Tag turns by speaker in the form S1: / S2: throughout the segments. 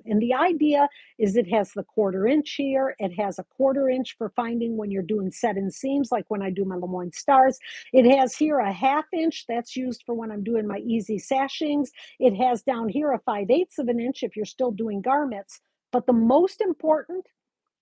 S1: And the idea is it has the 1/4 inch here. It has a 1/4 inch for finding when you're doing set-in seams, like when I do my Lemoyne stars. It has here a 1/2 inch. That's used for when I'm doing my easy sashings. It has down here a 5/8 of an inch if you're still doing garments. But the most important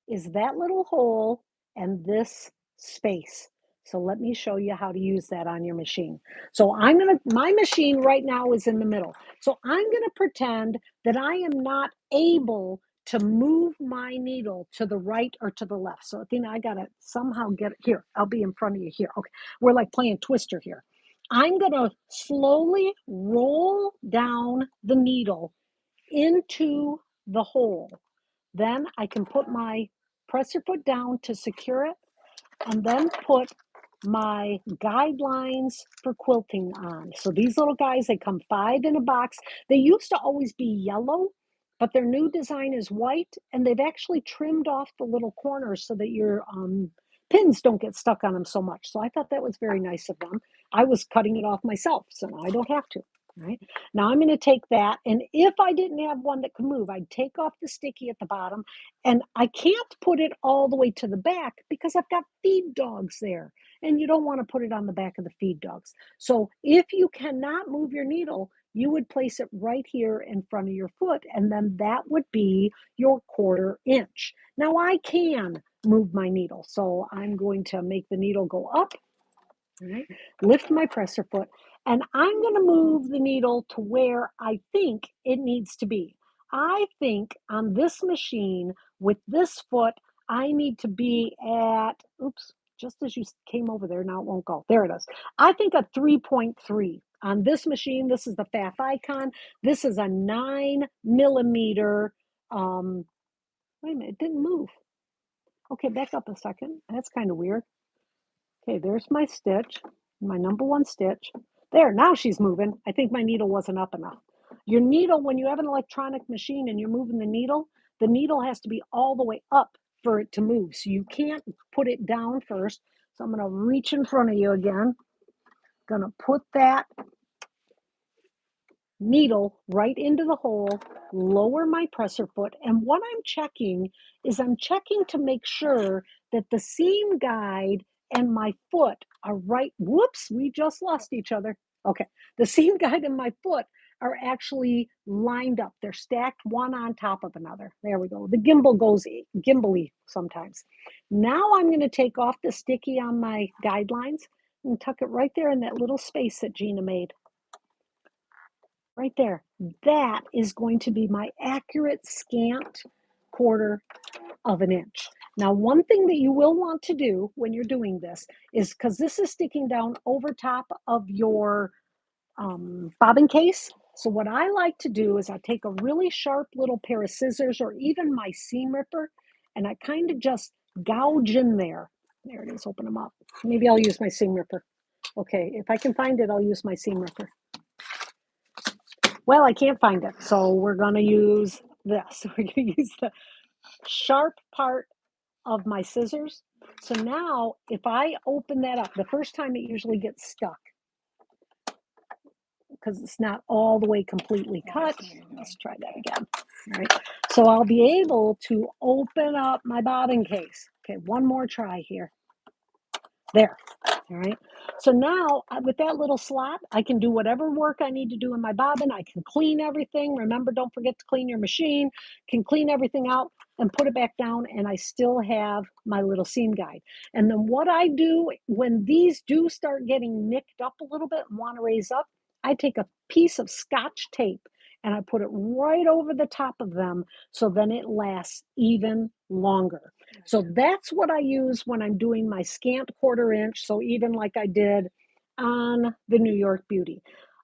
S1: is that little hole and this space. So let me show you how to use that on your machine. So my machine right now is in the middle. So I'm gonna pretend that I am not able to move my needle to the right or to the left. So Athena, I gotta somehow get it here. I'll be in front of you here. Okay, we're like playing Twister here. I'm gonna slowly roll down the needle into the hole. Then I can put my presser foot down to secure it, and then put my guidelines for quilting on. So these little guys, they come 5 in a box. They used to always be yellow, but their new design is white, and they've actually trimmed off the little corners so that your pins don't get stuck on them so much. So I thought that was very nice of them. I was cutting it off myself, so now I don't have to. Right now, I'm going to take that, and if I didn't have one that could move, I'd take off the sticky at the bottom, and I can't put it all the way to the back because I've got feed dogs there, and you don't want to put it on the back of the feed dogs. So if you cannot move your needle, you would place it right here in front of your foot, and then that would be your 1/4 inch. Now I can move my needle, so I'm going to make the needle go up, right? Lift my presser foot, and I'm going to move the needle to where I think it needs to be. I think on this machine with this foot, I need to be at, oops, just as you came over there, now it won't go. There it is. I think a 3.3. On this machine, this is the FAF Icon. This is a 9 millimeter. Wait a minute, it didn't move. Okay, back up a second. That's kind of weird. Okay, there's my stitch, my number 1 stitch. There, now she's moving. I think my needle wasn't up enough. Your needle, when you have an electronic machine and you're moving the needle has to be all the way up for it to move. So you can't put it down first. So I'm going to reach in front of you again. Going to put that needle right into the hole, lower my presser foot, and what I'm checking is I'm checking to make sure that the seam guide and my foot are right. Whoops, we just lost each other. Okay, the seam guide and my foot are actually lined up. They're stacked one on top of another. There we go. The gimbal goes gimbally sometimes. Now I'm going to take off the sticky on my guidelines and tuck it right there in that little space that Gina made. Right there. That is going to be my accurate scant 1/4 inch. Now, one thing that you will want to do when you're doing this is, because this is sticking down over top of your bobbin case. So what I like to do is I take a really sharp little pair of scissors or even my seam ripper, and I kind of just gouge in there. There it is, open them up. Maybe I'll use my seam ripper. Okay, if I can find it, I'll use my seam ripper. Well, I can't find it, so we're going to use this. We're going to use the sharp part of my scissors. So now, if I open that up, the first time it usually gets stuck because it's not all the way completely cut. Let's try that again. All right. So I'll be able to open up my bobbin case. Okay, one more try here. There. All right. So now with that little slot, I can do whatever work I need to do in my bobbin. I can clean everything. Remember, don't forget to clean your machine. Can clean everything out and put it back down, and I still have my little seam guide. And then what I do when these do start getting nicked up a little bit and want to raise up, I take a piece of Scotch tape and I put it right over the top of them, so then it lasts even longer. So that's what I use when I'm doing my scant 1/4 inch. So even like I did on the New York Beauty.